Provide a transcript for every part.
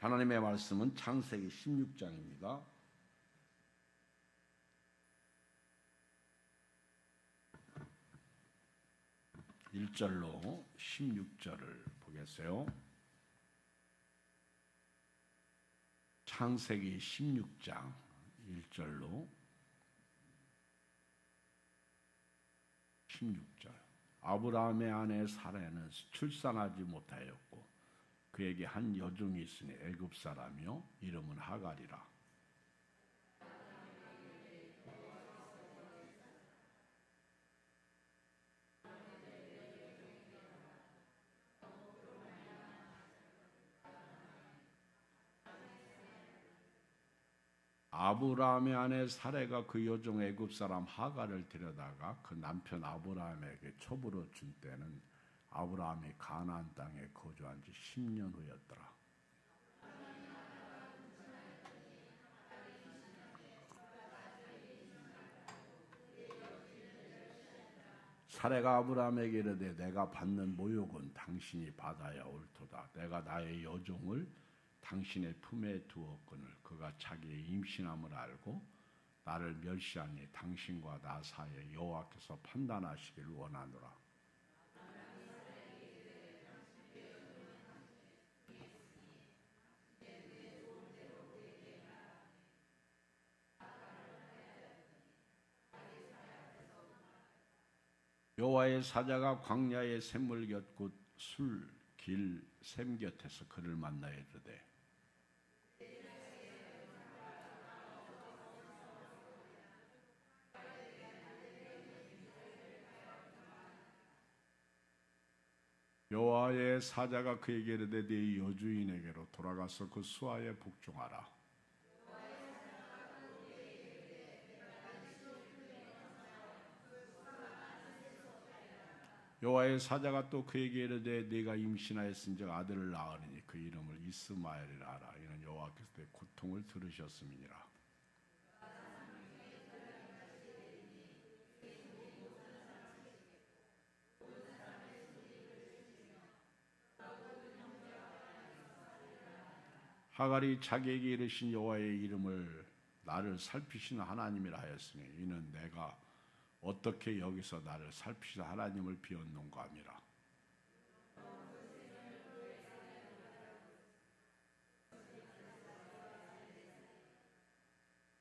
하나님의 말씀은 창세기 16장입니다. 1절로 16절을 보겠어요. 창세기 16장 1절로 16절. 아브라함의 아내 사라는 출산하지 못하였고 그에게 한 여종이 있으니 애굽 사람이요 이름은 하갈이라. 아브라함의 아내 사레가 그 여종 애굽 사람 하갈을 데려다가 그 남편 아브라함에게 첩으로 준 때는 아브라함이 가나안 땅에 거주한 지 10년 후였더라. 사레가 아브라함에게 이르되 내가 받는 모욕은 당신이 받아야 옳도다. 내가 나의 여종을 당신의 품에 두었거늘 그가 자기의 임신함을 알고 나를 멸시하니 당신과 나 사이에 여호와께서 판단하시기를 원하노라. 여호와의 사자가 광야의 샘물 곁 곧 술 길 샘 곁에서 그를 만나 이르되 여호와의 사자가 그에게 이르되 네 여주인에게로 돌아가서 그 수하에 복종하라. 여호와의 사자가 또 그에게 이르되 네가 임신하였은즉 아들을 낳으리니 그 이름을 이스마엘이라 하라. 이는 여호와께서 내 고통을 들으셨음이니라. 하갈이 자기에게 이르신 여호와의 이름을 나를 살피시는 하나님이라 하였으니 이는 내가 어떻게 여기서 나를 살피시는 하나님을 비웠는가 함이라.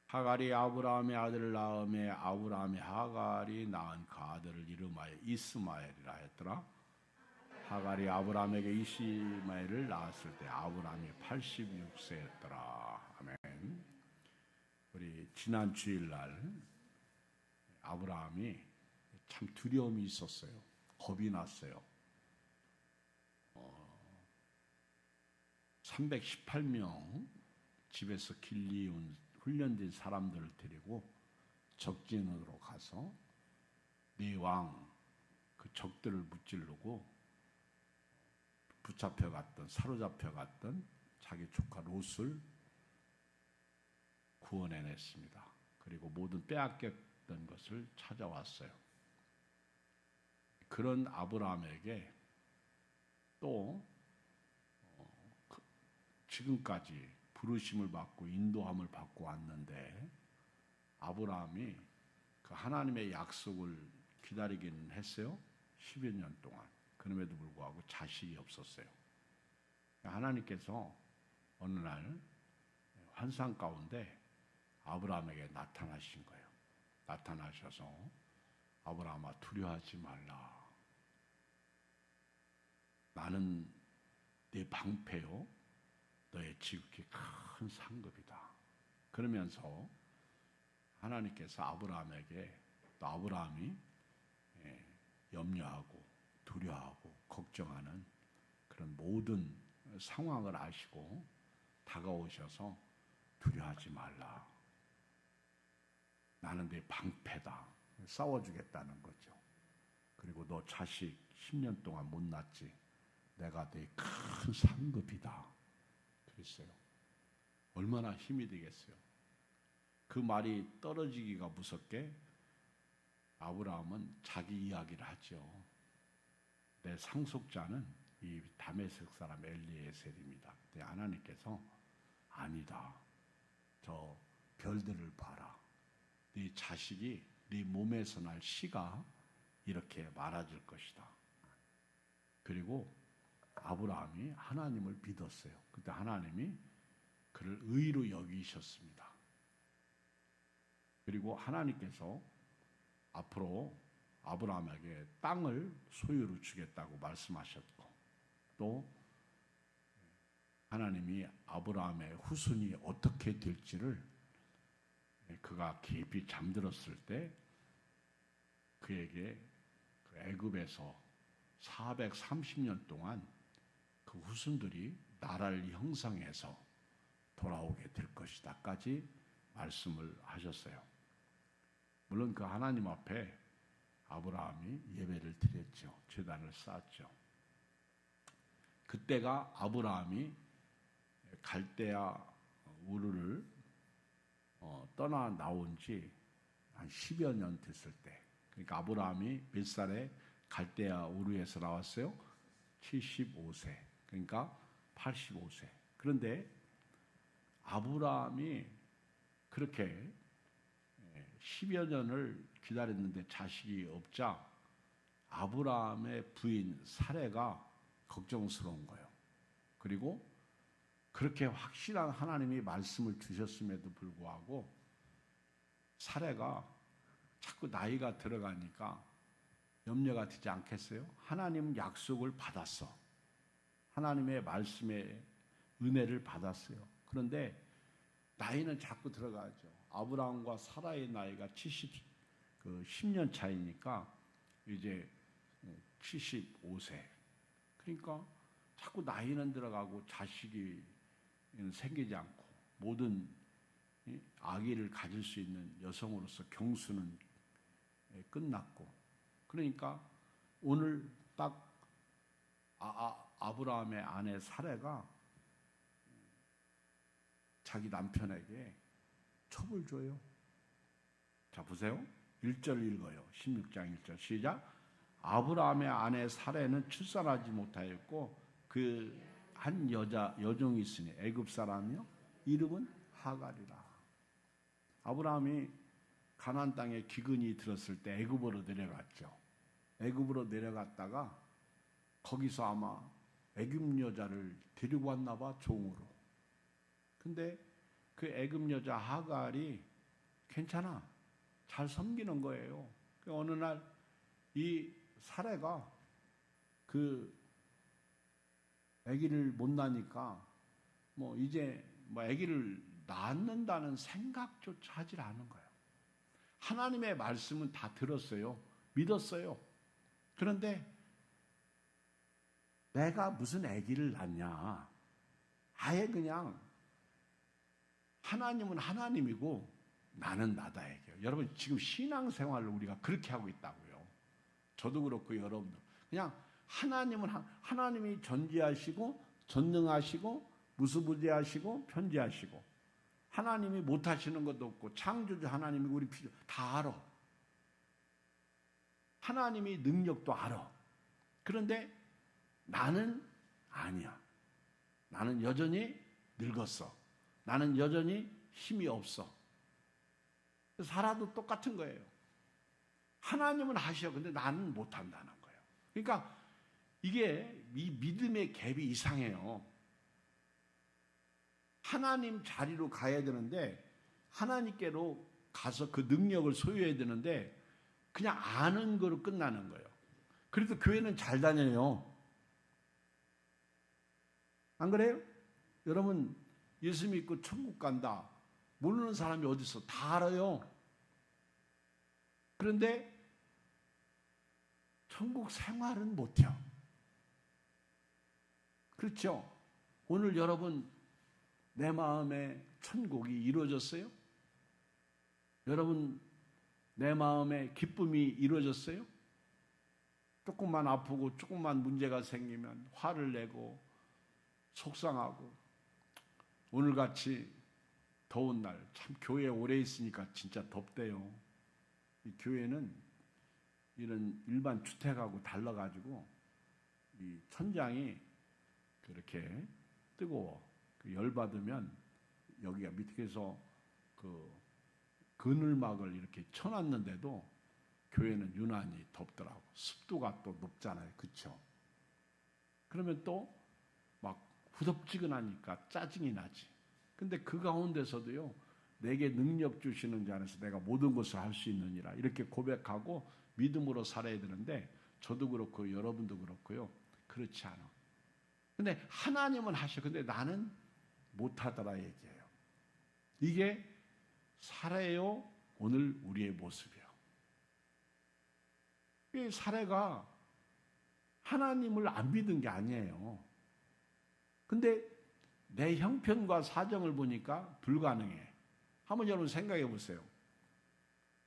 하갈이 아브라함의 아들을 낳음에 아브라함이 하갈이 낳은 그 아들을 이름하여 이스마엘이라 했더라. 하갈이 아브라함에게 이스마엘을 낳았을 때 아브라함이 86세였더라. 아멘. 우리 지난 주일날 아브라함이 참 두려움이 있었어요. 겁이 났어요. 318명 집에서 길리온 훈련된 사람들을 데리고 적진으로 가서 네 왕 그 적들을 무찌르고 붙잡혀갔던 사로잡혀갔던 자기 조카 롯을 구원해냈습니다. 그리고 모든 빼앗겼던 것을 찾아왔어요. 그런 아브라함에게 또 지금까지 부르심을 받고 인도함을 받고 왔는데 아브라함이 그 하나님의 약속을 기다리기는 했어요. 10여 년 동안. 그럼에도 불구하고 자식이 없었어요. 하나님께서 어느 날 환상 가운데 아브라함에게 나타나신 거예요. 나타나셔서 아브라함아 두려워하지 말라. 나는 네 방패요. 너의 지극히 큰 상급이다. 그러면서 하나님께서 아브라함에게 또 아브라함이 염려하고 두려워하고 걱정하는 그런 모든 상황을 아시고 다가오셔서 두려워하지 말라. 나는 네 방패다. 싸워주겠다는 거죠. 그리고 너 자식 10년 동안 못 낳지. 내가 네 큰 상급이다. 그랬어요. 얼마나 힘이 되겠어요. 그 말이 떨어지기가 무섭게 아브라함은 자기 이야기를 하죠. 내 상속자는 이 다메섹 사람 엘리에셀입니다. 근데 하나님께서 아니다. 저 별들을 봐라. 네 자식이 네 몸에서 날 씨가 이렇게 많아질 것이다. 그리고 아브라함이 하나님을 믿었어요. 그때 하나님이 그를 의로 여기셨습니다. 그리고 하나님께서 앞으로 아브라함에게 땅을 소유로 주겠다고 말씀하셨고, 또 하나님이 아브라함의 후손이 어떻게 될지를 그가 깊이 잠들었을 때 그에게 그 애굽에서 430년 동안 그 후손들이 나라를 형성해서 돌아오게 될 것이다까지 말씀을 하셨어요. 물론 그 하나님 앞에 아브라함이 예배를 드렸죠. 제단을 쌓았죠. 그때가 아브라함이 갈대아 우르를 떠나 나온 지 한 10여 년 됐을 때, 그러니까 아브라함이 몇 살에 갈대아 우르에서 나왔어요? 75세. 그러니까 85세. 그런데 아브라함이 그렇게 10여 년을 기다렸는데 자식이 없자 아브라함의 부인 사레가 걱정스러운 거예요. 그리고 그렇게 확실한 하나님이 말씀을 주셨음에도 불구하고 사레가 자꾸 나이가 들어가니까 염려가 되지 않겠어요? 하나님 약속을 받았어. 하나님의 말씀의 은혜를 받았어요. 그런데 나이는 자꾸 들어가죠. 아브라함과 사라의 나이가 10년 차이니까 이제 75세. 그러니까 자꾸 나이는 들어가고 자식이 생기지 않고 모든 아기를 가질 수 있는 여성으로서 경수는 끝났고, 그러니까 오늘 딱 아브라함의 아내 사레가 자기 남편에게 첩을 줘요. 자, 보세요. 1절 읽어요. 16장 1절 시작. 아브라함의 아내 사레는 출산하지 못하였고 그 한 여종이 있으니 애굽 사람이요 이름은 하갈이라. 아브라함이 가나안 땅에 기근이 들었을 때 애굽으로 내려갔죠. 애굽으로 내려갔다가 거기서 아마 애굽 여자를 데리고 왔나 봐, 종으로. 근데 그 애굽 여자 하갈이 괜찮아, 잘 섬기는 거예요. 어느 날 이 사레가 그 아기를 못 낳으니까 이제 아기를 낳는다는 생각조차 하질 않은 거예요. 하나님의 말씀은 다 들었어요. 믿었어요. 그런데 내가 무슨 아기를 낳냐. 아예 그냥 하나님은 하나님이고 나는 나다 얘기해요. 여러분 지금 신앙생활을 우리가 그렇게 하고 있다고요. 저도 그렇고 여러분도. 그냥 하나님은 하나님이 전지하시고 전능하시고 무수부지하시고 편지하시고 하나님이 못하시는 것도 없고 창조주 하나님이 우리 다 알아. 하나님이 능력도 알아. 그런데 나는 아니야. 나는 여전히 늙었어. 나는 여전히 힘이 없어. 살아도 똑같은 거예요. 하나님은 하셔. 근데 나는 못한다는 거예요. 그러니까 이게 이 믿음의 갭이 이상해요. 하나님 자리로 가야 되는데 하나님께로 가서 그 능력을 소유해야 되는데 그냥 아는 거로 끝나는 거예요. 그래도 교회는 잘 다녀요. 안 그래요? 여러분 예수 믿고 천국 간다. 모르는 사람이 어디 있어? 다 알아요. 그런데 천국 생활은 못해요. 그렇죠? 오늘 여러분 내 마음에 천국이 이루어졌어요? 여러분 내 마음에 기쁨이 이루어졌어요? 조금만 아프고 조금만 문제가 생기면 화를 내고 속상하고, 오늘같이 더운 날 참 교회에 오래 있으니까 진짜 덥대요. 이 교회는 이런 일반 주택하고 달라가지고 이 천장이 그렇게 뜨거워. 그 열 받으면 여기가 밑에서 그 그늘막을 이렇게 쳐놨는데도 교회는 유난히 덥더라고. 습도가 또 높잖아요. 그쵸? 그러면 또 막 후덥지근하니까 짜증이 나지. 근데 그 가운데서도요, 내게 능력 주시는 자 안에서 내가 모든 것을 할 수 있느니라 이렇게 고백하고 믿음으로 살아야 되는데, 저도 그렇고 여러분도 그렇고요, 그렇지 않아. 근데 하나님은 하셔. 근데 나는 못하더라 얘기해요. 이게 사례요 오늘 우리의 모습이에요. 이 사례가 하나님을 안 믿은 게 아니에요. 근데 내 형편과 사정을 보니까 불가능해. 한번 여러분 생각해 보세요.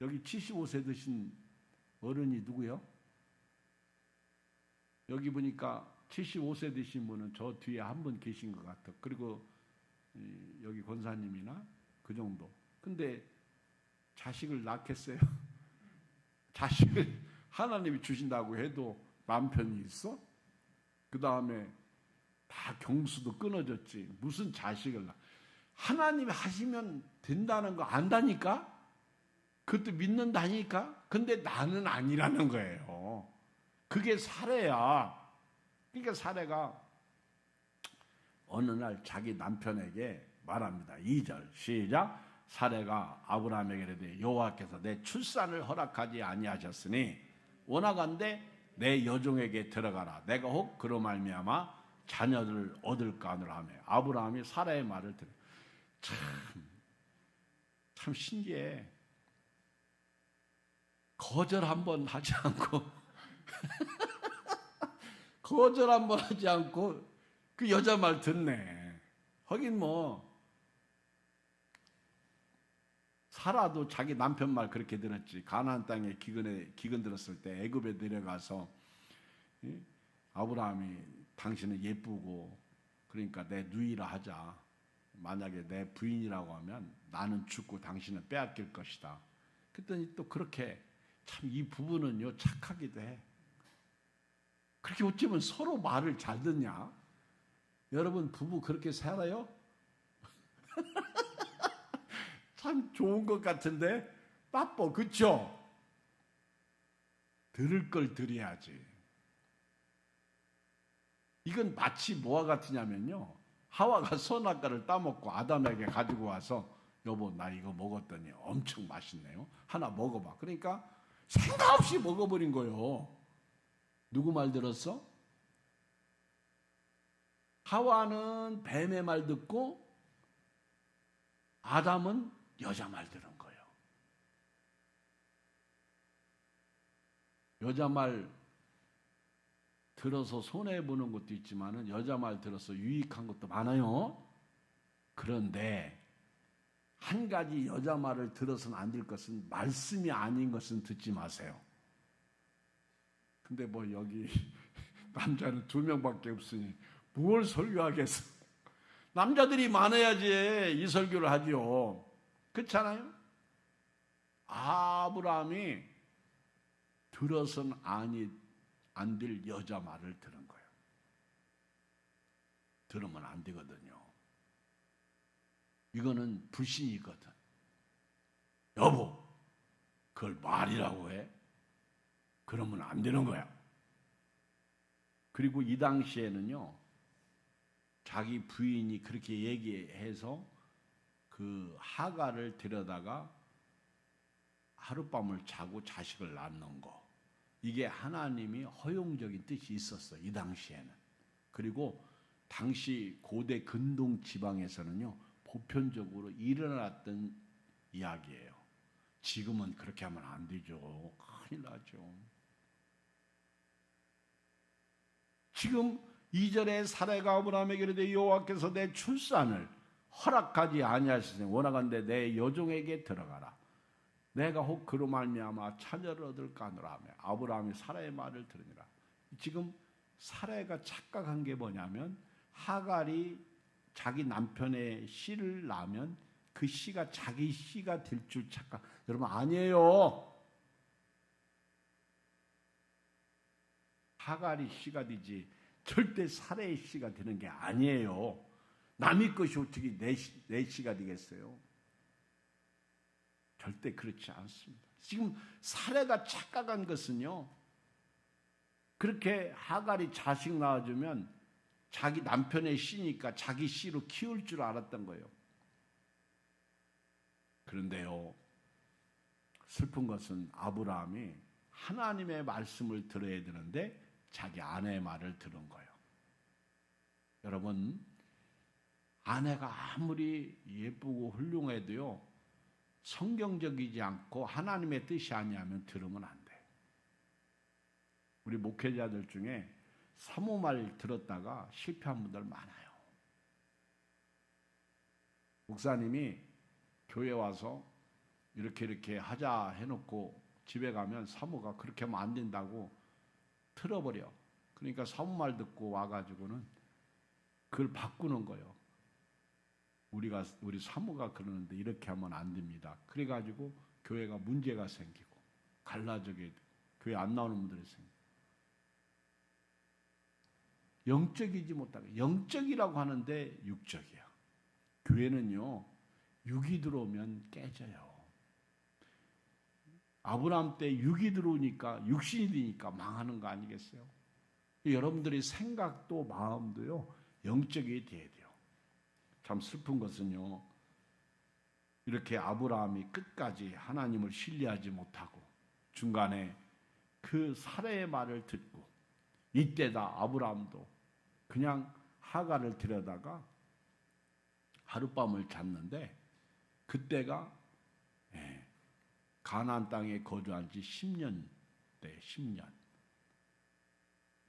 여기 75세 드신 어른이 누구요? 여기 보니까 75세 되신 분은 저 뒤에 한 분 계신 것 같아. 그리고 여기 권사님이나 그 정도. 근데 자식을 낳겠어요? 자식을 하나님이 주신다고 해도 남편이 있어? 그 다음에 다 경수도 끊어졌지. 무슨 자식을 낳아? 하나님이 하시면 된다는 거 안다니까? 그것도 믿는다니까? 근데 나는 아니라는 거예요. 그게 사례야. 그러니까 사례가 어느 날 자기 남편에게 말합니다. 2절 시작. 사례가 아브라함에게 이르되 여호와께서 내 출산을 허락하지 아니하셨으니 원하건대 내 여종에게 들어가라. 내가 혹 그로 말미암아 자녀를 얻을까 하노라 하며 아브라함이 사라의 말을 들어. 참 신기해. 거절 한번 하지 않고 거절 한번 하지 않고 그 여자 말 듣네. 하긴 뭐 사라도 자기 남편 말 그렇게 들었지. 가나안 땅에 기근 들었을 때 애굽에 내려가서 아브라함이 당신은 예쁘고 그러니까 내 누이라 하자. 만약에 내 부인이라고 하면 나는 죽고 당신은 빼앗길 것이다. 그랬더니 또 그렇게 참 이 부부는요 착하기도 해. 그렇게 어쩌면 서로 말을 잘 듣냐? 여러분 부부 그렇게 살아요? 참 좋은 것 같은데 나빠. 그쵸? 들을 걸 들어야지. 이건 마치 뭐와 같으냐면요, 하와가 선악과를 따먹고 아담에게 가지고 와서 여보 나 이거 먹었더니 엄청 맛있네요. 하나 먹어봐. 그러니까 생각 없이 먹어버린 거예요. 누구 말 들었어? 하와는 뱀의 말 듣고 아담은 여자 말 들은 거예요. 여자 말 들어서 손해보는 것도 있지만 여자 말 들어서 유익한 것도 많아요. 그런데 한 가지 여자 말을 들어서는 안 될 것은 말씀이 아닌 것은 듣지 마세요. 근데 뭐 여기 남자는 2명밖에 없으니 뭘 설교하겠어. 남자들이 많아야지 이 설교를 하죠. 그렇잖아요? 아브라함이 들어서는 안 될 여자 말을 들은 거예요. 들으면 안 되거든요. 이거는 불신이거든. 여보, 그걸 말이라고 해? 그러면 안 되는 거야. 그리고 이 당시에는요, 자기 부인이 그렇게 얘기해서 그 하가를 데려다가 하룻밤을 자고 자식을 낳는 거, 이게 하나님이 허용적인 뜻이 있었어, 이 당시에는. 그리고 당시 고대 근동 지방에서는요, 보편적으로 일어났던 이야기예요. 지금은 그렇게 하면 안 되죠. 큰일 나죠. 지금 2절에 사례가 아브라함에게 이르되 여호와께서 내 출산을 허락하지 아니하시니 원하건대 내 여종에게 들어가라. 내가 혹 그로 말미암아 자녀를 얻을까 하노라 하며 아브라함이 사라의 말을 들으니라. 지금 사라가 착각한 게 뭐냐면 하갈이 자기 남편의 씨를 낳으면 그 씨가 자기 씨가 될 줄 착각. 여러분 아니에요. 하갈이 씨가 되지 절대 살해의 씨가 되는 게 아니에요. 남의 것이 어떻게 내 씨가 되겠어요? 절대 그렇지 않습니다. 지금 살해가 착각한 것은요, 그렇게 하갈이 자식 낳아주면 자기 남편의 씨니까 자기 씨로 키울 줄 알았던 거예요. 그런데요, 슬픈 것은 아브라함이 하나님의 말씀을 들어야 되는데 자기 아내의 말을 들은 거예요. 여러분, 아내가 아무리 예쁘고 훌륭해도요, 성경적이지 않고 하나님의 뜻이 아니하면 들으면 안 돼. 우리 목회자들 중에 사모말 들었다가 실패한 분들 많아요. 목사님이 교회 와서 이렇게 하자 해놓고 집에 가면 사모가 그렇게 하면 안 된다고 틀어버려. 그러니까 사모말 듣고 와가지고는 그걸 바꾸는 거예요. 우리 사모가 그러는데 이렇게 하면 안 됩니다. 그래가지고 교회가 문제가 생기고 갈라져게 되고 교회 안 나오는 분들이 생기고, 영적이지 못하게, 영적이라고 하는데 육적이야. 교회는요, 육이 들어오면 깨져요. 아브라함 때 육이 들어오니까, 육신이 되니까 망하는 거 아니겠어요? 여러분들의 생각도 마음도요, 영적이 돼야 돼요. 참 슬픈 것은요, 이렇게 아브라함이 끝까지 하나님을 신뢰하지 못하고 중간에 그 살해의 말을 듣고, 이때다 아브라함도 그냥 하갈을 데려다가 하룻밤을 잤는데, 그때가 가나안 땅에 거주한 지 10년 돼, 10년.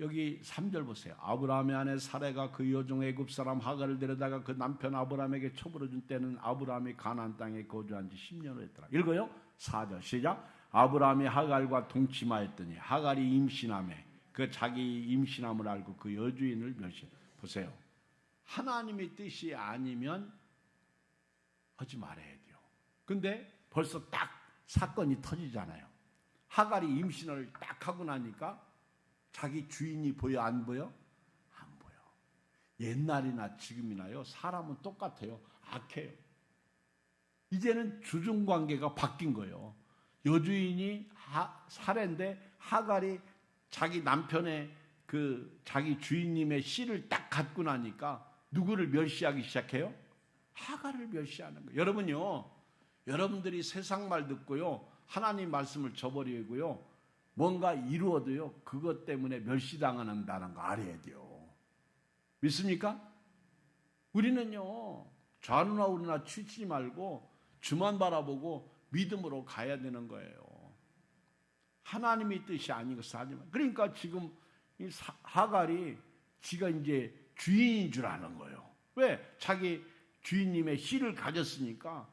여기 3절 보세요. 아브라함의 아내 사레가 그 여종 애굽 사람 하갈을 데려다가 그 남편 아브라함에게 초부로 준 때는 아브라함이 가나안 땅에 거주한 지 10년을 했더라. 읽어요. 4절 시작. 아브라함이 하갈과 동침하였더니 하갈이 임신하매 그 자기 임신함을 알고 그 여주인을 멸시. 보세요. 하나님의 뜻이 아니면 하지 말아야 돼요. 근데 벌써 딱 사건이 터지잖아요. 하갈이 임신을 딱 하고 나니까 자기 주인이 보여 안 보여? 안 보여. 옛날이나 지금이나요, 사람은 똑같아요. 악해요. 이제는 주중관계가 바뀐 거예요. 여주인이 사례인데 하갈이 자기 남편의 그 자기 주인님의 씨를 딱 갖고 나니까 누구를 멸시하기 시작해요? 하갈을 멸시하는 거예요. 여러분요, 여러분들이 세상 말 듣고요, 하나님 말씀을 저버리고요, 뭔가 이루어도요, 그것 때문에 멸시당한다는 거 알아야 돼요. 믿습니까? 우리는요, 좌우나 우르나 치지 말고 주만 바라보고 믿음으로 가야 되는 거예요. 하나님의 뜻이 아닌 것을 하지 마. 그러니까 지금 이 하갈이 지가 이제 주인인 줄 아는 거예요. 왜? 자기 주인님의 씨를 가졌으니까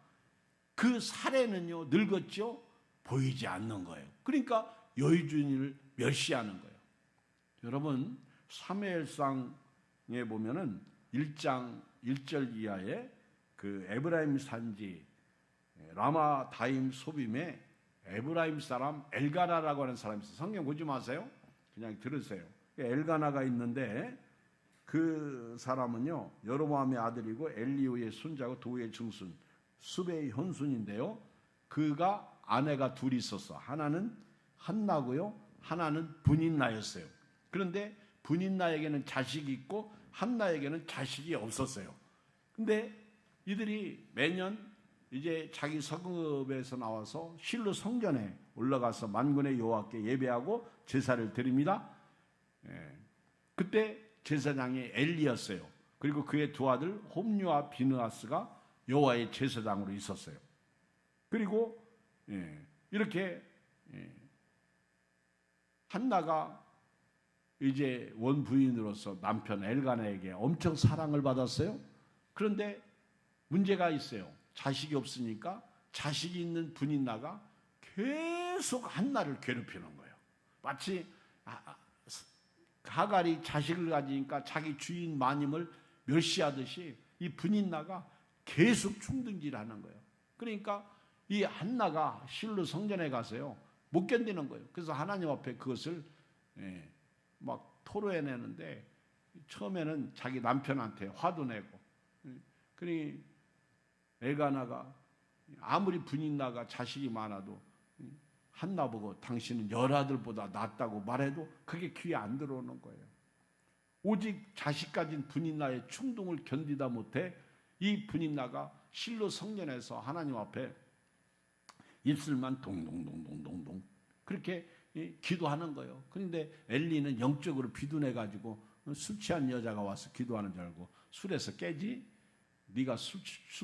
그 사례는요, 늙었죠? 보이지 않는 거예요. 그러니까 여주인을 멸시하는 거예요. 여러분, 사무엘상에 보면은 1장 1절 이하에 그 에브라임 산지 라마다임 소빔에 에브라임 사람 엘가나라고 하는 사람이 있어요. 성경 보지 마세요. 그냥 들으세요. 엘가나가 있는데 그 사람은요, 여로보암의 아들이고 엘리후의 손자고 도의 증손 수베의 현손인데요, 그가 아내가 둘이 있었어. 하나는 한나고요, 하나는 분인나였어요. 그런데 분인나에게는 자식이 있고 한나에게는 자식이 없었어요. 근데 이들이 매년 이제 자기 성읍에서 나와서 실로 성전에 올라가서 만군의 여호와께 예배하고 제사를 드립니다. 그때 제사장이 엘리였어요. 그리고 그의 두 아들 홈류와 비느하스가 여호와의 제사장으로 있었어요. 그리고 이렇게 한나가 이제 원부인으로서 남편 엘가나에게 엄청 사랑을 받았어요. 그런데 문제가 있어요. 자식이 없으니까 자식이 있는 분인나가 계속 한나를 괴롭히는 거예요. 마치 하갈이 자식을 가지니까 자기 주인 마님을 멸시하듯이 이 분인나가 계속 충등질하는 거예요. 그러니까 이 한나가 실로 성전에 가서요, 못 견디는 거예요. 그래서 하나님 앞에 그것을 막 토로해내는데 처음에는 자기 남편한테 화도 내고, 그러니 엘가나가 아무리 분인나가 자식이 많아도 한나 보고 당신은 열 아들보다 낫다고 말해도 그게 귀에 안 들어오는 거예요. 오직 자식 가진 분인나의 충동을 견디다 못해 이 분인나가 실로 성전에서 하나님 앞에 입술만 동동동동동동 그렇게 기도하는 거예요. 그런데 엘리는 영적으로 비둔해가지고 술 취한 여자가 와서 기도하는 줄 알고 술에서 깨지? 네가 술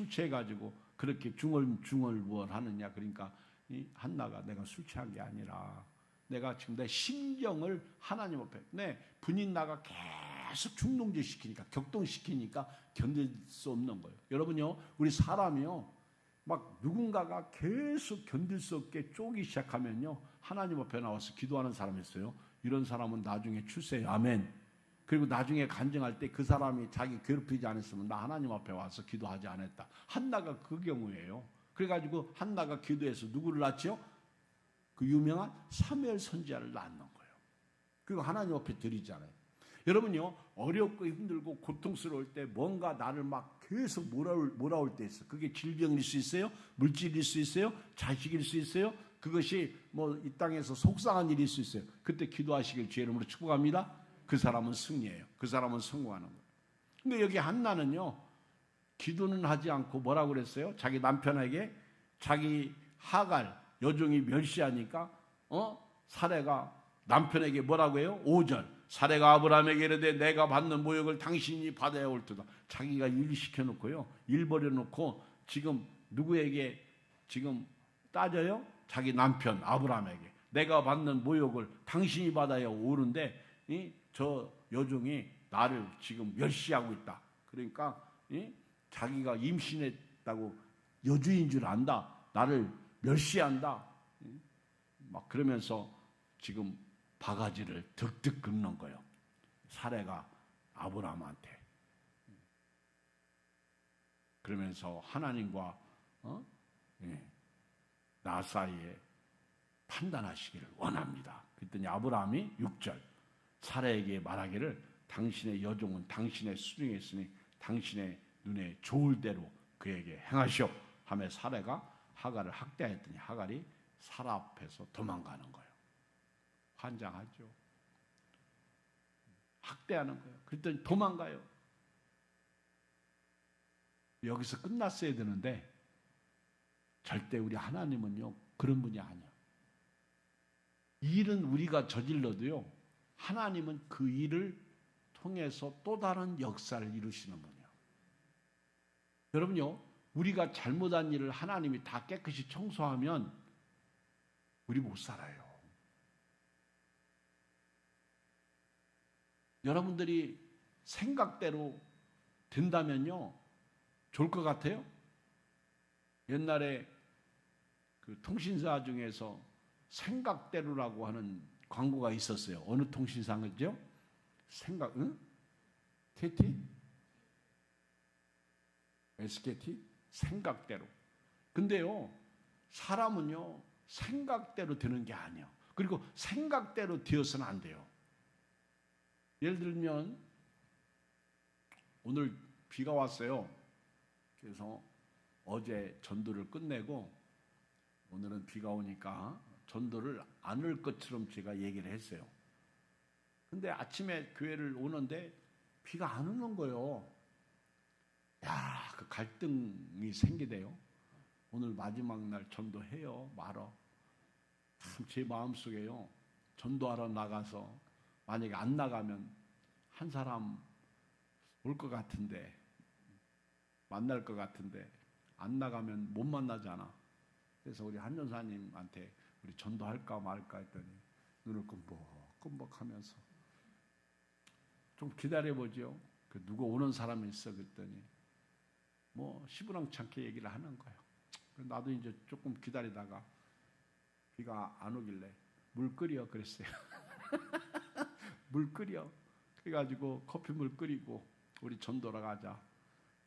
취해가지고 그렇게 중얼중얼무얼하느냐. 그러니까 이 한나가 내가 술 취한 게 아니라 내가 지금 내 심정을 하나님 앞에 분인나가 계속 충동질 시키니까 격동시키니까 견딜 수 없는 거예요. 여러분요, 우리 사람이요 막 누군가가 계속 견딜 수 없게 쪼기 시작하면요 하나님 앞에 나와서 기도하는 사람이 있어요. 이런 사람은 나중에 출세해요. 아멘. 그리고 나중에 간증할 때 그 사람이 자기 괴롭히지 않았으면 나 하나님 앞에 와서 기도하지 않았다. 한나가 그 경우예요. 그래가지고 한나가 기도해서 누구를 낳죠? 그 유명한 사무엘 선지자를 낳는 거예요. 그리고 하나님 앞에 드리잖아요. 여러분요, 어렵고 힘들고 고통스러울 때 뭔가 나를 막 계속 몰아올 때 있어. 그게 질병일 수 있어요, 물질일 수 있어요, 자식일 수 있어요. 그것이 뭐 이 땅에서 속상한 일일 수 있어요. 그때 기도하시길 주의 이름으로 축복합니다. 그 사람은 승리해요. 그 사람은 성공하는 거예요. 근데 여기 한나는요, 기도는 하지 않고 뭐라고 그랬어요? 자기 남편에게 자기 하갈 여종이 멸시하니까 사레가 남편에게 뭐라고 해요? 5절 사레가 아브라함에게 이르되 내가 받는 모욕을 당신이 받아야 옳도다. 자기가 일 시켜놓고요, 일 벌여놓고 지금 누구에게 지금 따져요? 자기 남편 아브라함에게 내가 받는 모욕을 당신이 받아야 옳은데 저 여종이 나를 지금 멸시하고 있다. 그러니까 자기가 임신했다고 여주인 줄 안다. 나를 멸시한다. 막 그러면서 지금 바가지를 득득 긁는 거예요. 사레가 아브라함한테. 그러면서 하나님과 나 사이에 판단하시기를 원합니다. 그랬더니 아브라함이 6절 사레에게 말하기를 당신의 여종은 당신의 수중에 있으니 당신의 눈에 좋을 대로 그에게 행하시오 하며 사레가 하갈을 학대했더니 하갈이 사라 앞에서 도망가는 거예요. 환장하죠. 학대하는 거예요. 그랬더니 도망가요. 여기서 끝났어야 되는데 절대 우리 하나님은요 그런 분이 아니에요. 일은 우리가 저질러도요 하나님은 그 일을 통해서 또 다른 역사를 이루시는 분이에요. 여러분요, 우리가 잘못한 일을 하나님이 다 깨끗이 청소하면 우리 못 살아요. 여러분들이 생각대로 된다면요 좋을 것 같아요. 옛날에 그 통신사 중에서 생각대로라고 하는 광고가 있었어요. 어느 통신사인지요? KT? SKT? 생각대로. 근데요, 사람은요, 생각대로 되는 게 아니에요. 그리고 생각대로 되어서는 안 돼요. 예를 들면, 오늘 비가 왔어요. 그래서 어제 전도를 끝내고, 오늘은 비가 오니까 전도를 안 올 것처럼 제가 얘기를 했어요. 근데 아침에 교회를 오는데 비가 안 오는 거예요. 야, 그 갈등이 생기대요. 오늘 마지막 날 전도해요, 말어. 참 제 마음속에요. 전도하러 나가서 만약에 안 나가면 한 사람 올 것 같은데, 만날 것 같은데 안 나가면 못 만나잖아. 그래서 우리 한 전사님한테 우리 전도할까 말까 했더니 눈을 끔뻑끔뻑하면서 좀 기다려보죠. 그 누구 오는 사람이 있어 그랬더니 뭐 시부렁찮게 얘기를 하는 거예요. 나도 이제 조금 기다리다가 비가 안 오길래 물 끓여 그랬어요. 물 끓여. 그래가지고 커피물 끓이고 우리 전도로 가자.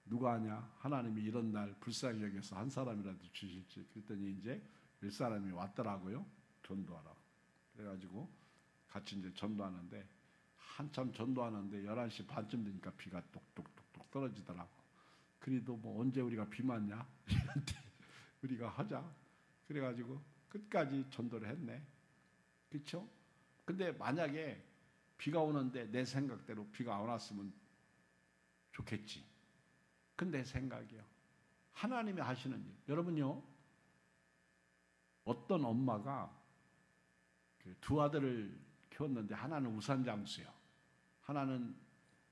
누가 하냐? 하나님이 이런 날 불쌍히 여겨서 한 사람이라도 주실지. 그랬더니 이제 몇 사람이 왔더라고요. 전도하러. 그래가지고 같이 이제 전도하는데 한참 전도하는데 11시 반쯤 되니까 비가 똑똑똑똑 떨어지더라고. 그래도 뭐 언제 우리가 비 맞냐? 이런데 우리가 하자. 그래가지고 끝까지 전도를 했네. 그렇죠? 근데 만약에 비가 오는데 내 생각대로 비가 안 왔으면 좋겠지. 그건 내 생각이요. 하나님이 하시는 일. 여러분요, 어떤 엄마가 두 아들을 키웠는데 하나는 우산 장수야, 하나는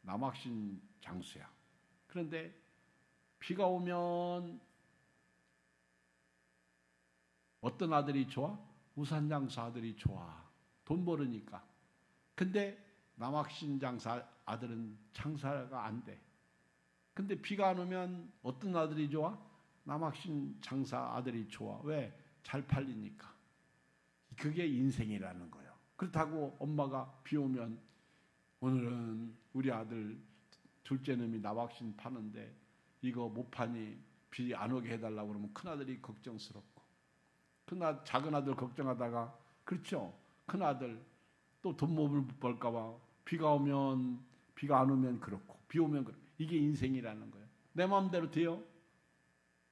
남학신 장수야. 그런데 비가 오면 어떤 아들이 좋아? 우산 장수 아들이 좋아. 돈 벌으니까. 근데 남학신 장사 아들은 장사가 안 돼. 근데 비가 안 오면 어떤 아들이 좋아? 남학신 장사 아들이 좋아. 왜? 잘 팔리니까. 그게 인생이라는 거예요. 그렇다고 엄마가 비 오면 오늘은 우리 아들 둘째 놈이 남학신 파는데 이거 못 파니 비 안 오게 해달라고 그러면 큰아들이 걱정스럽고, 작은 아들 걱정하다가, 그렇죠? 큰아들 또 돈 못 벌까 봐 비가 안 오면 그렇고, 비 오면 그렇고. 이게 인생이라는 거예요. 내 마음대로 돼요?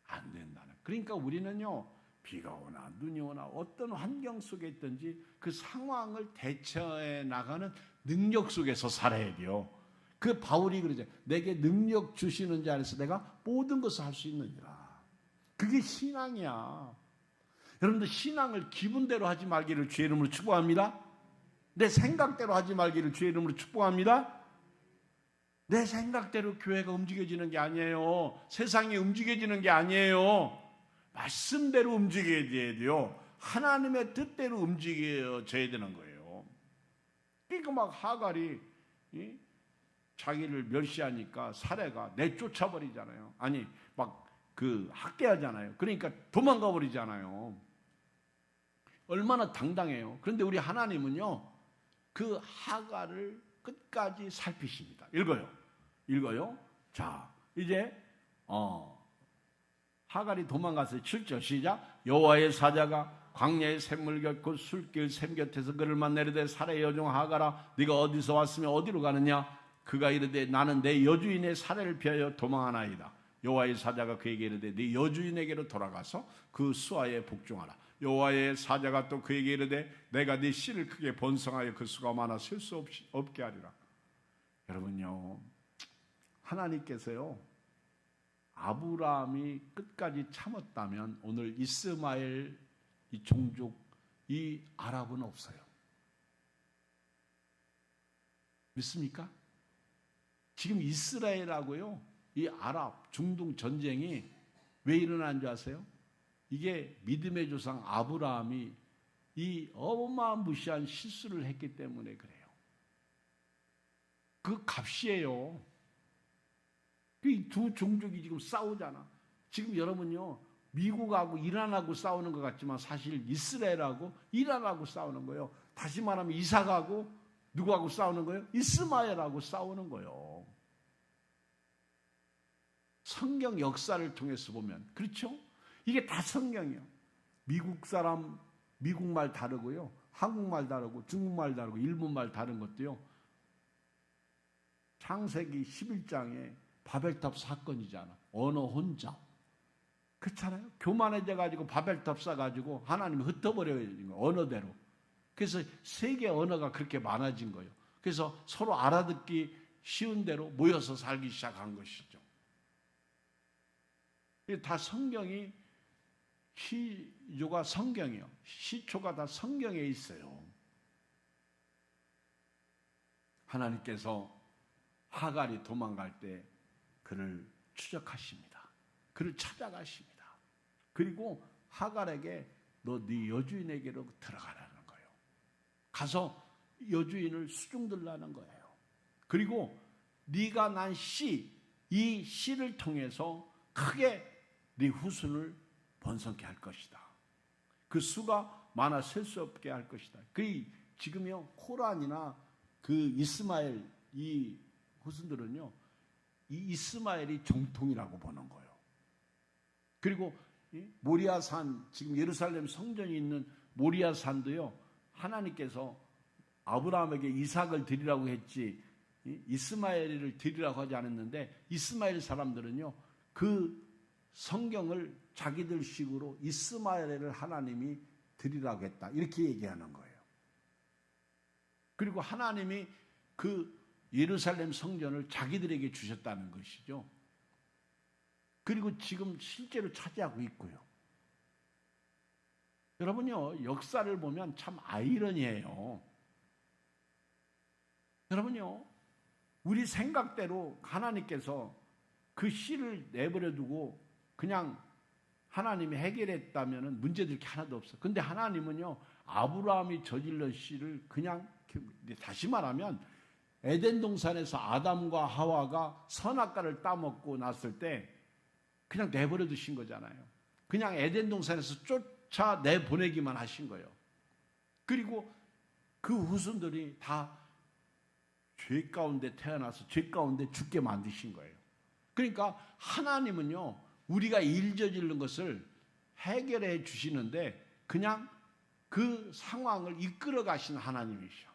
안 된다는. 그러니까 우리는요, 비가 오나 눈이 오나 어떤 환경 속에 있든지 그 상황을 대처해 나가는 능력 속에서 살아야 돼요. 그 바울이 그러죠. 내게 능력 주시는 자 안에서 내가 모든 것을 할 수 있느니라. 그게 신앙이야. 여러분들, 신앙을 기분대로 하지 말기를 주의 이름으로 축복합니다. 내 생각대로 하지 말기를 주의 이름으로 축복합니다. 내 생각대로 교회가 움직여지는 게 아니에요. 세상이 움직여지는 게 아니에요. 말씀대로 움직여져야 돼요. 하나님의 뜻대로 움직여져야 되는 거예요. 그러니까 막 하갈이 자기를 멸시하니까 사례가 내쫓아버리잖아요. 아니 막 학대하잖아요. 그러니까 도망가 버리잖아요. 얼마나 당당해요. 그런데 우리 하나님은요, 그 하갈을 끝까지 살피십니다. 읽어요. 자, 이제 하갈이 도망갔어요. 7절 시작. 여호와의 사자가 광야의 샘물 곁 곧 술길 샘 곁에서 그를 만나려되 사라의 여종 하갈아, 네가 어디서 왔으며 어디로 가느냐? 그가 이르되 나는 내 여주인의 사례를 피하여 도망하나이다. 여호와의 사자가 그에게 이르되 네 여주인에게로 돌아가서 그 수하에 복종하라. 여호와의 사자가 또 그에게 이르되 내가 네 씨를 크게 번성하여 그 수가 많아 셀 수 없게 하리라. 여러분요, 하나님께서요, 아브라함이 끝까지 참았다면 오늘 이스마엘 이 종족, 이 아랍은 없어요. 믿습니까? 지금 이스라엘하고요, 이 아랍 중동 전쟁이 왜 일어난 줄 아세요? 이게 믿음의 조상 아브라함이 이 어마무시한 실수를 했기 때문에 그래요. 그 값이에요. 이 두 종족이 지금 싸우잖아. 지금 여러분요, 미국하고 이란하고 싸우는 것 같지만 사실 이스라엘하고 이란하고 싸우는 거예요. 다시 말하면 이삭하고 누구하고 싸우는 거예요? 이스마엘하고 싸우는 거예요. 성경 역사를 통해서 보면 그렇죠? 이게 다 성경이에요. 미국 사람 미국말 다르고요, 한국말 다르고 중국말 다르고 일본말 다른 것도요, 창세기 11장에 바벨탑 사건이잖아. 언어 혼잡. 그렇잖아요. 교만해져가지고 바벨탑 쌓아가지고 하나님이 흩어버려진 거예요. 언어대로. 그래서 세계 언어가 그렇게 많아진 거예요. 그래서 서로 알아듣기 쉬운 대로 모여서 살기 시작한 것이죠. 이게 다 성경이, 시조가 성경이에요. 시초가 다 성경에 있어요. 하나님께서 하갈이 도망갈 때 그를 추적하십니다. 그를 찾아가십니다. 그리고 하갈에게 너 네 여주인에게로 들어가라는 거예요. 가서 여주인을 수중들라는 거예요. 그리고 네가 난 씨, 이 씨를 통해서 크게 네 후손을 번성케 할 것이다. 그 수가 많아 셀 수 없게 할 것이다. 그 지금요, 코란이나 그 이스마엘 이 후손들은요, 이 이스마엘이 정통이라고 보는 거예요. 그리고 모리아산, 지금 예루살렘 성전이 있는 모리아산도요, 하나님께서 아브라함에게 이삭을 드리라고 했지 이스마엘을 드리라고 하지 않았는데, 이스마엘 사람들은요 그 성경을 자기들 식으로 이스마엘을 하나님이 드리라고 했다 이렇게 얘기하는 거예요. 그리고 하나님이 그 예루살렘 성전을 자기들에게 주셨다는 것이죠. 그리고 지금 실제로 차지하고 있고요. 여러분요, 역사를 보면 참 아이러니해요. 여러분요, 우리 생각대로 하나님께서 그 씨를 내버려 두고 그냥 하나님이 해결했다면 문제될 게 하나도 없어. 근데 하나님은요, 아브라함이 저질러 씨를 그냥, 다시 말하면 에덴 동산에서 아담과 하와가 선악과를 따먹고 났을 때 그냥 내버려 두신 거잖아요. 그냥 에덴 동산에서 쫓아내보내기만 하신 거예요. 그리고 그 후손들이 다 죄 가운데 태어나서 죄 가운데 죽게 만드신 거예요. 그러니까 하나님은요, 우리가 일 저지른 것을 해결해 주시는데 그냥 그 상황을 이끌어 가시는 하나님이셔.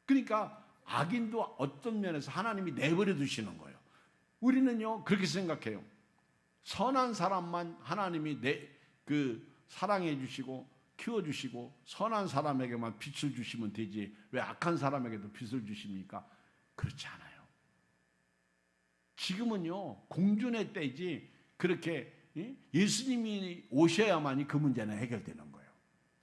그러니까 악인도 어떤 면에서 하나님이 내버려 두시는 거예요. 우리는요 그렇게 생각해요. 선한 사람만 하나님이 사랑해 주시고 키워주시고 선한 사람에게만 빛을 주시면 되지 왜 악한 사람에게도 빛을 주십니까? 그렇지 않아요. 지금은요 공준의 때지 그렇게 예수님이 오셔야만이 그 문제는 해결되는 거예요.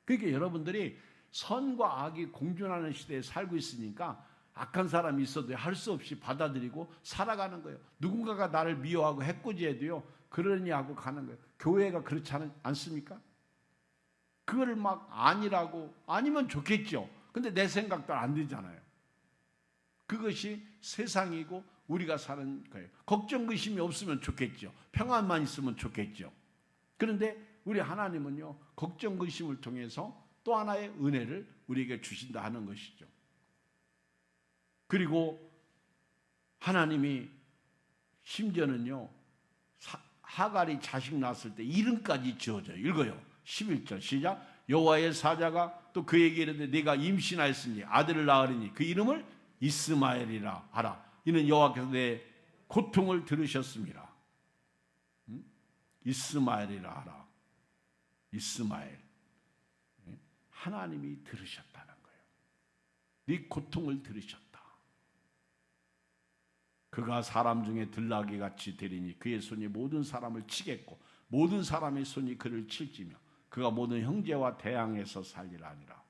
그러니까 여러분들이 선과 악이 공존하는 시대에 살고 있으니까 악한 사람이 있어도 할 수 없이 받아들이고 살아가는 거예요. 누군가가 나를 미워하고 해코지해도요 그러니 하고 가는 거예요. 교회가 그렇지 않습니까? 그거를 막 아니라고, 아니면 좋겠죠. 근데 내 생각도 안 되잖아요. 그것이 세상이고 우리가 사는 거예요. 걱정 근심이 없으면 좋겠죠. 평안만 있으면 좋겠죠. 그런데 우리 하나님은요 걱정 근심을 통해서 또 하나의 은혜를 우리에게 주신다 하는 것이죠. 그리고 하나님이 심지어는요 하갈이 자식 낳았을 때 이름까지 지어져요. 읽어요. 11절 시작. 여호와의 사자가 또 그에게 이르되 네가 임신하였으니 아들을 낳으리니 그 이름을 이스마엘이라 하라. 이는 여호와께서 내 고통을 들으셨습니다. 이스마엘이라 하라. 이스마엘. 하나님이 들으셨다는 거예요. 네 고통을 들으셨다. 그가 사람 중에 들나귀 같이 되리니 그의 손이 모든 사람을 치겠고 모든 사람의 손이 그를 칠지며 그가 모든 형제와 대항해서 살리라 하니라.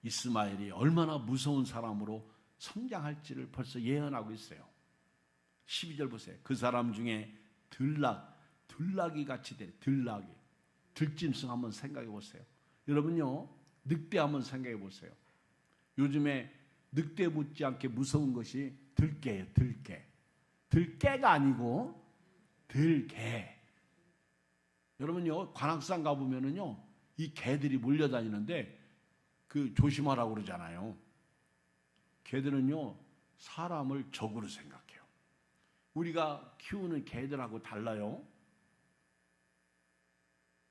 이스마엘이 얼마나 무서운 사람으로 성장할지를 벌써 예언하고 있어요. 12절 보세요. 그 사람 중에 들나귀 같이 되리. 들나귀. 들짐승 한번 생각해 보세요. 여러분요 늑대 한번 생각해 보세요. 요즘에 늑대 묻지 않게 무서운 것이 들개예요. 들개. 들개가 아니고 들개. 여러분요 관악산 가보면은요 이 개들이 몰려다니는데 그 조심하라고 그러잖아요. 개들은요 사람을 적으로 생각해요. 우리가 키우는 개들하고 달라요.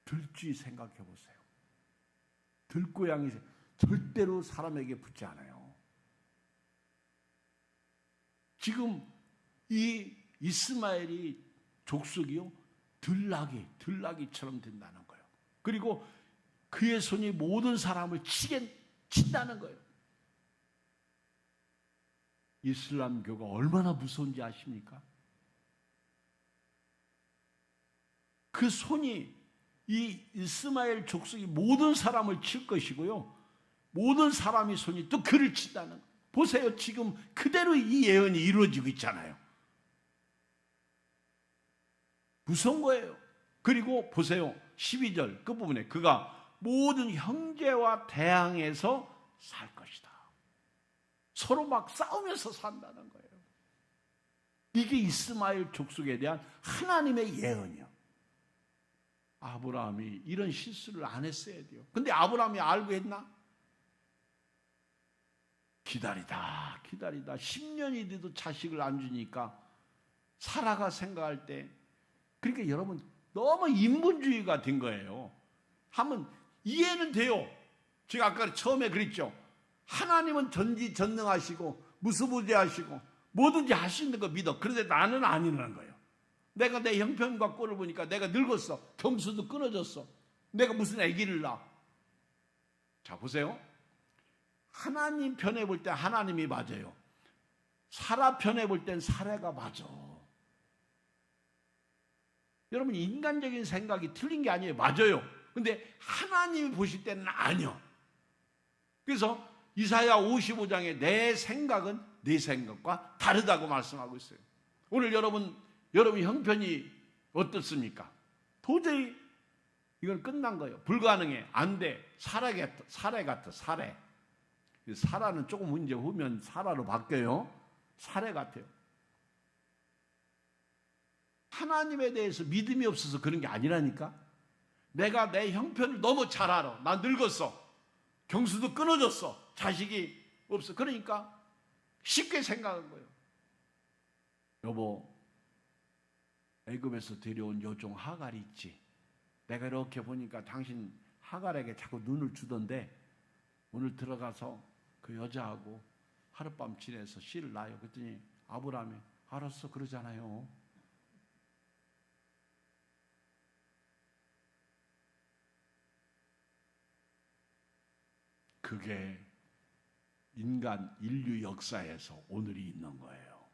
들쥐 생각해 보세요. 들고양이 절대로 사람에게 붙지 않아요. 지금 이 이스마엘이 족속이요 들나귀처럼 된다는 거예요. 그리고 그의 손이 모든 사람을 친다는 거예요. 이슬람교가 얼마나 무서운지 아십니까? 그 손이 이 이스마엘 족속이 모든 사람을 칠 것이고요. 모든 사람의 손이 또 그를 친다는 거예요. 보세요. 지금 그대로 이 예언이 이루어지고 있잖아요. 무서운 거예요. 그리고 보세요. 12절 끝부분에 그가 모든 형제와 대항해서 살 것이다. 서로 막 싸우면서 산다는 거예요. 이게 이스마엘 족속에 대한 하나님의 예언이요. 아브라함이 이런 실수를 안 했어야 돼요. 근데 아브라함이 알고 했나? 기다리다 10년이 돼도 자식을 안 주니까 사라가 생각할 때, 그러니까 여러분 너무 인본주의가 된 거예요. 한번 이해는 돼요. 제가 아까 처음에 그랬죠. 하나님은 전지전능하시고 무수부지하시고 뭐든지 할 수 있는 거 믿어. 그런데 나는 아니라는 거예요. 내가 내 형편과 꼴을 보니까 내가 늙었어. 경수도 끊어졌어. 내가 무슨 아기를 낳아. 자, 보세요. 하나님 편에 볼 때 하나님이 맞아요. 사라 편에 볼 땐 사례가 맞아. 여러분, 인간적인 생각이 틀린 게 아니에요. 맞아요. 근데 하나님이 보실 때는 아니요. 그래서 이사야 55장에 내 생각은 네 생각과 다르다고 말씀하고 있어요. 오늘 여러분 형편이 어떻습니까? 도저히 이건 끝난 거예요. 불가능해. 안 돼. 사례 같아. 사라는 조금 문제 후면 사라로 바뀌어요. 사례 같아요. 하나님에 대해서 믿음이 없어서 그런 게 아니라니까. 내가 내 형편을 너무 잘 알아. 나 늙었어. 경수도 끊어졌어. 자식이 없어. 그러니까 쉽게 생각한 거예요. 여보, 애굽에서 데려온 여종 하갈이 있지. 내가 이렇게 보니까 당신 하갈에게 자꾸 눈을 주던데 오늘 들어가서 그 여자하고 하룻밤 지내서 씨를 낳아요. 그랬더니 아브라함이 알았어 그러잖아요. 그게 인류 역사에서 오늘이 있는 거예요.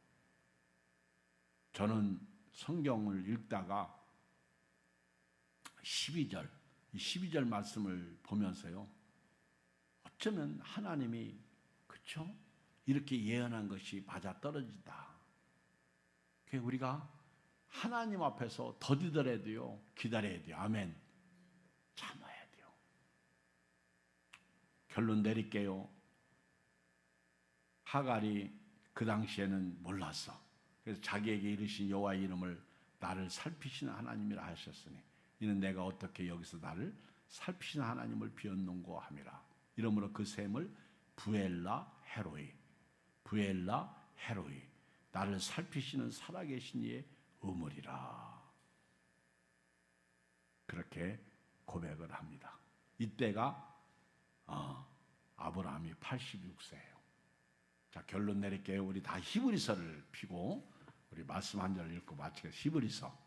저는 성경을 읽다가 12절 말씀을 보면서요. 어쩌면 하나님이 그렇죠? 이렇게 예언한 것이 맞아떨어진다. 그래서 우리가 하나님 앞에서 더디더라도요. 기다려야 돼요. 아멘. 참아야 돼요. 결론 내릴게요. 하갈이 그 당시에는 몰랐어. 그래서 자기에게 이르신 여호와의 이름을 나를 살피시는 하나님이라 하셨으니 이는 내가 어떻게 여기서 나를 살피시는 하나님을 비었는고 함이라. 이러므로 그 셈을 부엘라 헤로이 나를 살피시는 살아계신 이의 의물이라. 그렇게 고백을 합니다. 이때가 아브라함이 86세예요. 자, 결론 내릴게요. 우리 다 히브리서를 피고 우리 말씀 한 절 읽고 마치겠습니다. 히브리서.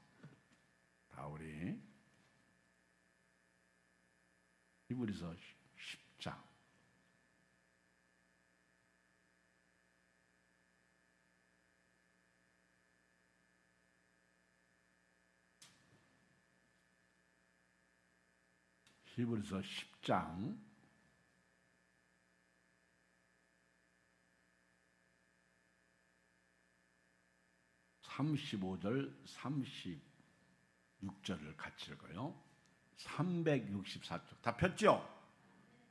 다 우리 히브리서 10장. 히브리서 10장 35절 36절을 같이 읽어요. 364쪽 다 폈죠?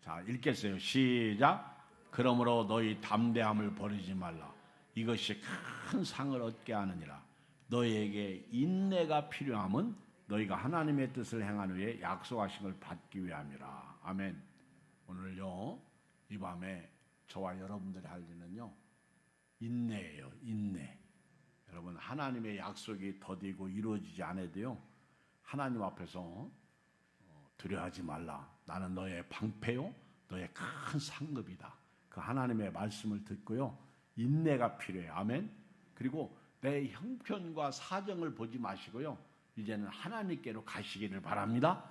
자, 읽겠어요. 시작. 그러므로 너희 담대함을 버리지 말라. 이것이 큰 상을 얻게 하느니라. 너희에게 인내가 필요함은 너희가 하나님의 뜻을 행한 후에 약속하신 걸 받기 위함이라. 아멘. 오늘요 이 밤에 저와 여러분들이 할 일은요 인내예요. 인내. 여러분, 하나님의 약속이 더디고 이루어지지 않아도요 하나님 앞에서 두려워하지 말라. 나는 너의 방패요 너의 큰 상급이다. 그 하나님의 말씀을 듣고요 인내가 필요해요. 아멘. 그리고 내 형편과 사정을 보지 마시고요 이제는 하나님께로 가시기를 바랍니다.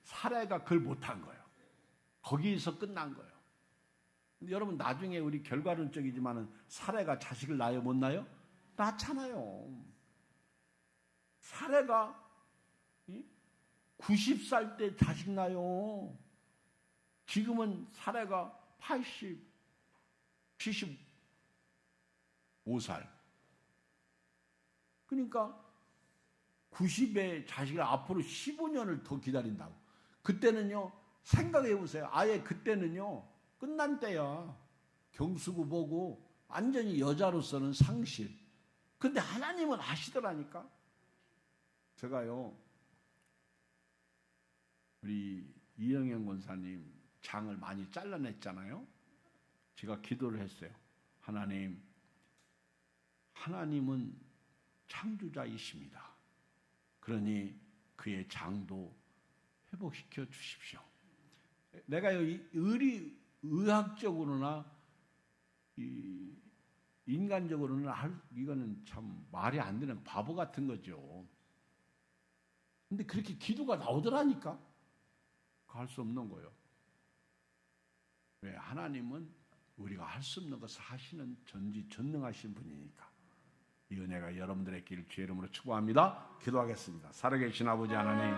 사례가 그걸 못한 거예요. 거기서 끝난 거예요. 근데 여러분, 나중에 우리 결과론적이지만은 사례가 자식을 낳아요 못 낳아요? 낳잖아요. 사례가 90살 때 자식 낳아요. 지금은 사례가 80, 75살. 그러니까 90에 자식을 앞으로 15년을 더 기다린다고. 그때는요, 생각해 보세요. 아예 그때는요, 끝난 때야. 경수고 뭐고, 완전히 여자로서는 상실. 근데 하나님은 아시더라니까. 제가요, 우리 이영현 권사님 장을 많이 잘라냈잖아요. 제가 기도를 했어요. 하나님은 창조자이십니다. 그러니 그의 장도 회복시켜 주십시오. 내가 의학적으로나 인간적으로는 이거는 참 말이 안 되는 바보 같은 거죠. 근데 그렇게 기도가 나오더라니까. 할 수 없는 거예요. 왜? 하나님은 우리가 할 수 없는 것을 하시는 전지전능하신 분이니까. 이 은혜가 여러분들의 길 주의 이름으로 축복합니다. 기도하겠습니다. 살아계신 아버지 하나님,